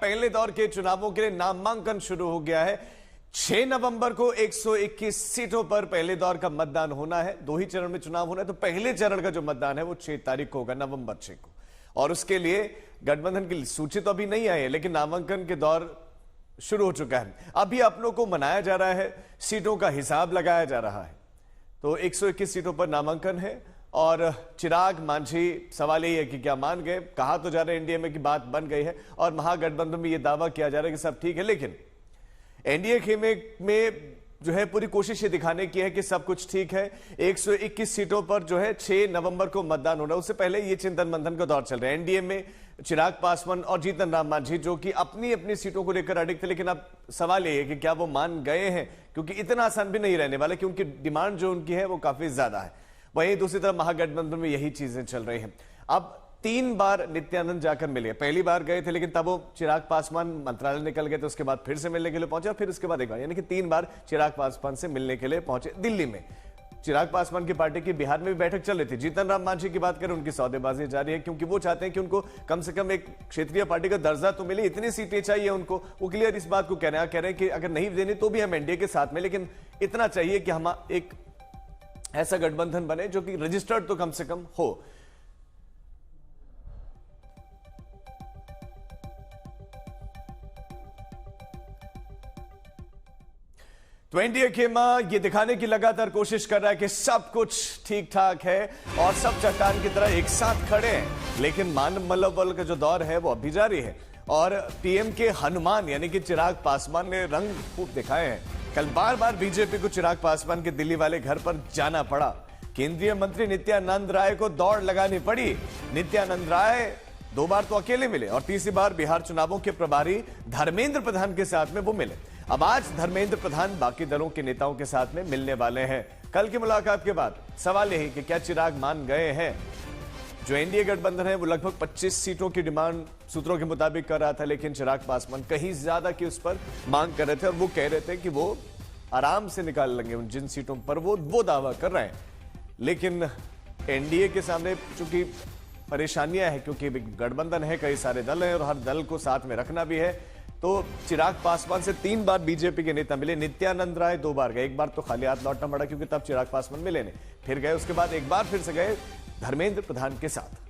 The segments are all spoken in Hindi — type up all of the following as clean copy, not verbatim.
पहले दौर के चुनावों के लिए नामांकन शुरू हो गया है। 6 नवंबर को 121 सीटों पर पहले दौर का मतदान होना है। 2 ही चरण में चुनाव होना है, तो पहले चरण का जो मतदान है वो 6 तारीख को होगा, नवंबर 6 को। और उसके लिए गठबंधन की सूची तो अभी नहीं आई है, लेकिन नामांकन के दौर शुरू हो चुका है। अभी अपनों को मनाया जा रहा है, सीटों का हिसाब लगाया जा रहा है। तो 121 सीटों पर नामांकन है और चिराग मांझी, सवाल यही है कि क्या मान गए। कहा तो जा रहा है एनडीए में कि बात बन गई है और महागठबंधन में यह दावा किया जा रहा है कि सब ठीक है, लेकिन एनडीए खेमे में जो है पूरी कोशिश ये दिखाने की है कि सब कुछ ठीक है। 121 सीटों पर जो है 6 नवंबर को मतदान होना, उससे पहले ये चिंतन मंथन का दौर चल रहा है। एनडीए में चिराग पासवान और जीतन राम मांझी जो कि अपनी अपनी सीटों को लेकर अडिग थे, लेकिन अब सवाल ये है कि क्या वो मान गए हैं, क्योंकि इतना आसान भी नहीं रहने वाला, क्योंकि डिमांड जो उनकी है वो काफी ज्यादा है। वहीं दूसरी तरफ महागठबंधन में यही चीजें चल रही हैं। अब 3 बार नित्यानंद जाकर मिले। पहली बार गए थे, लेकिन तब वो चिराग पासवान मंत्रालय निकल गए, तो उसके बाद फिर से मिलने के लिए पहुंचे और फिर उसके बाद एक बार, यानी कि 3 बार चिराग पासवान से मिलने के लिए पहुंचे दिल्ली में। चिराग पासवान की पार्टी की बिहार में भी बैठक चल रही थी। जीतन राम मांझी की बात करें, उनकी सौदेबाजी जारी है, क्योंकि वो चाहते हैं कि उनको कम से कम एक क्षेत्रीय पार्टी का दर्जा तो मिले, इतनी सीटें चाहिए उनको। वो क्लियर इस बात को कह रहे हैं कि अगर नहीं देने तो भी हम एनडीए के साथ में, लेकिन इतना चाहिए कि हम एक ऐसा गठबंधन बने जो कि रजिस्टर्ड तो कम से कम हो। तो एनडीए खेमा ये दिखाने की लगातार कोशिश कर रहा है कि सब कुछ ठीक ठाक है और सब चट्टान की तरह एक साथ खड़े हैं, लेकिन मान मनोबल का जो दौर है वो अभी जारी है। और पीएम के हनुमान यानी कि चिराग पासवान ने रंग खूब दिखाए हैं। कल बार बार बीजेपी को चिराग पासवान के दिल्ली वाले घर पर जाना पड़ा। केंद्रीय मंत्री नित्यानंद राय को दौड़ लगानी पड़ी। नित्यानंद राय 2 बार तो अकेले मिले और तीसरी बार बिहार चुनावों के प्रभारी धर्मेंद्र प्रधान के साथ में वो मिले। अब आज धर्मेंद्र प्रधान बाकी दलों के नेताओं के साथ में मिलने वाले हैं। कल की मुलाकात के बाद सवाल यही कि क्या चिराग मान गए हैं। जो एनडीए गठबंधन है वो लगभग 25 सीटों की डिमांड सूत्रों के मुताबिक कर रहा था, लेकिन चिराग पासवान कहीं ज्यादा की उस पर मांग कर रहे थे और वो कह रहे थे कि वो आराम से निकाल लेंगे उन जिन सीटों पर वो दावा कर रहे हैं। लेकिन एनडीए के सामने चूंकि परेशानियां हैं, क्योंकि गठबंधन है, कई सारे दल हैं और हर दल को साथ में रखना भी है। तो चिराग पासवान से 3 बार बीजेपी के नेता मिले। नित्यानंद राय 2 बार गए, एक बार तो खाली हाथ लौटना पड़ा क्योंकि तब चिराग पासवान मिले नहीं, फिर गए, उसके बाद एक बार फिर से गए धर्मेंद्र प्रधान के साथ।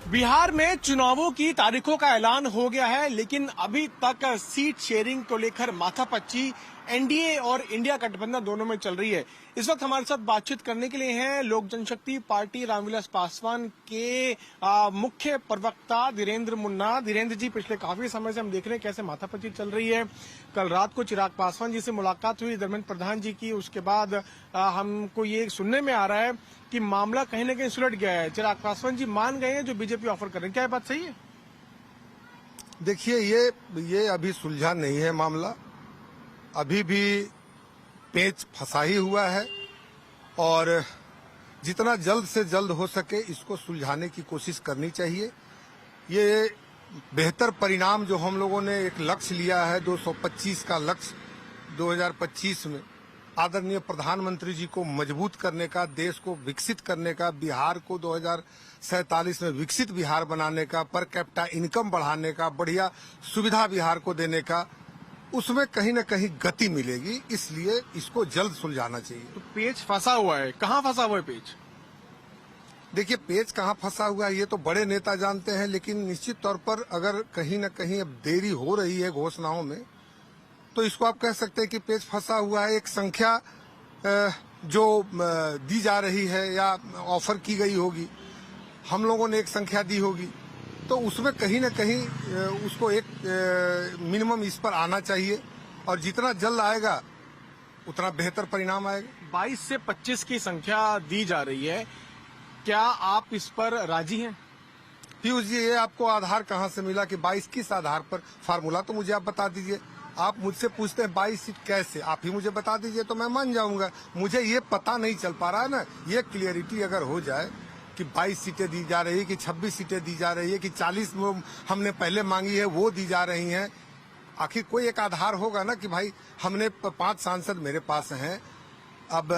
बिहार में चुनावों की तारीखों का ऐलान हो गया है, लेकिन अभी तक सीट शेयरिंग को लेकर माथापच्ची एनडीए और इंडिया गठबंधन दोनों में चल रही है। इस वक्त हमारे साथ बातचीत करने के लिए हैं लोक जनशक्ति पार्टी रामविलास पासवान के मुख्य प्रवक्ता धीरेन्द्र मुन्ना। धीरेन्द्र जी, पिछले काफी समय से हम देख रहे हैं कैसे माथापच्ची चल रही है। कल रात को चिराग पासवान जी से मुलाकात हुई धर्मेंद्र प्रधान जी की, उसके बाद हमको ये सुनने में आ रहा है कि मामला कहीं न कहीं सुलझ गया है। चिराग पासवान जी मान गए हैं जो बीजेपी ऑफर कर रहे हैं, क्या ये बात सही है? देखिए, ये अभी सुलझा नहीं है मामला, अभी भी पेच फंसा ही हुआ है और जितना जल्द से जल्द हो सके इसको सुलझाने की कोशिश करनी चाहिए। ये बेहतर परिणाम जो हम लोगों ने एक लक्ष्य लिया है 225 का लक्ष्य 2025 में, आदरणीय प्रधानमंत्री जी को मजबूत करने का, देश को विकसित करने का, बिहार को 2047 में विकसित बिहार बनाने का, पर कैपिटा इनकम बढ़ाने का, बढ़िया सुविधा बिहार को देने का, उसमें कहीं न कहीं गति मिलेगी। इसलिए इसको जल्द सुलझाना चाहिए। तो पेच फंसा हुआ है, कहाँ फंसा हुआ है पेच? देखिए, पेच कहाँ फंसा हुआ है ये तो बड़े नेता जानते हैं, लेकिन निश्चित तौर पर अगर कहीं न कहीं अब देरी हो रही है घोषणाओं में, तो इसको आप कह सकते हैं कि पेच फंसा हुआ है। एक संख्या जो दी जा रही है या ऑफर की गई होगी, हम लोगों ने एक संख्या दी होगी, तो उसमें कहीं न कहीं उसको एक मिनिमम इस पर आना चाहिए और जितना जल्द आएगा उतना बेहतर परिणाम आएगा। 22 से 25 की संख्या दी जा रही है, क्या आप इस पर राजी हैं? पीयूष जी, ये आपको आधार कहाँ से मिला कि 22 किस आधार पर? फार्मूला तो मुझे आप बता दीजिए। आप मुझसे पूछते हैं 22 सीट कैसे, आप ही मुझे बता दीजिए तो मैं मान जाऊंगा। मुझे ये पता नहीं चल पा रहा है ना, ये क्लियरिटी अगर हो जाए कि 22 सीटें दी जा रही है कि 26 सीटें दी जा रही है कि 40 हमने पहले मांगी है वो दी जा रही हैं, आखिर कोई एक आधार होगा ना कि भाई हमने 5 सांसद मेरे पास हैं, अब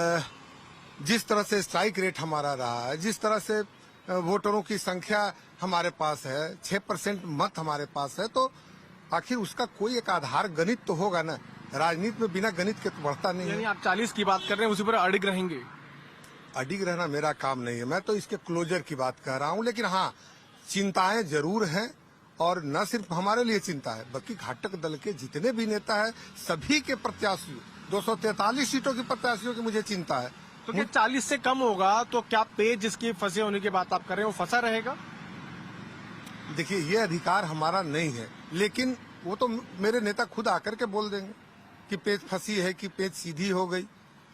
जिस तरह से स्ट्राइक रेट हमारा रहा है, जिस तरह से वोटरों की संख्या हमारे पास है, 6% मत हमारे पास है, तो आखिर उसका कोई एक आधार गणित तो होगा ना। राजनीति में बिना गणित के तो बढ़ता नहीं यानी है। आप 40 की बात कर रहे हैं, उसी पर अड़िग रहेंगे? अडिग रहना मेरा काम नहीं है, मैं तो इसके क्लोजर की बात कर रहा हूं। लेकिन हाँ, चिंताएं जरूर हैं, और न सिर्फ हमारे लिए चिंता है, बल्कि घाटक दल के जितने भी नेता है, सभी के प्रत्याशियों, 243 सीटों के प्रत्याशियों की मुझे चिंता है। तो क्या 40 से कम होगा तो क्या पेज जिसकी फंसे होने की बात आप कर रहे हैं वो फंसा रहेगा? देखिए, ये अधिकार हमारा नहीं है, लेकिन वो तो मेरे नेता खुद आकर के बोल देंगे कि पेज फंसी है कि पेज सीधी हो गई।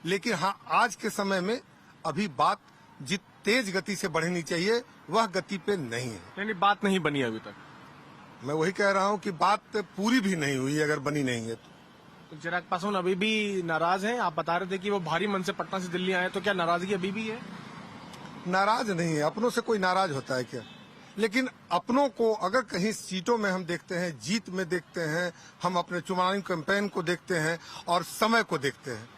लेकिन हाँ, आज के समय में अभी बात जित तेज गति से बढ़नी चाहिए वह गति पे नहीं है। यानी बात नहीं बनी अभी तक? मैं वही कह रहा हूँ कि बात पूरी भी नहीं हुई, अगर बनी नहीं है तो। चिराग पासवान अभी भी नाराज हैं? आप बता रहे थे कि वो भारी मन से पटना से दिल्ली आए, तो क्या नाराजगी अभी भी है? नाराज नहीं है, अपनों से कोई नाराज होता है क्या? लेकिन अपनों को अगर कहीं सीटों में हम देखते हैं, जीत में देखते हैं, हम अपने चुनावी कैंपेन को देखते हैं और समय को देखते हैं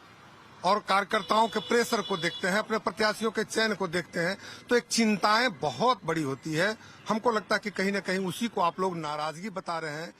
और कार्यकर्ताओं के प्रेशर को देखते हैं, अपने प्रत्याशियों के चयन को देखते हैं, तो एक चिंताएं बहुत बड़ी होती है। हमको लगता है कि कहीं ना कहीं उसी को आप लोग नाराजगी बता रहे हैं।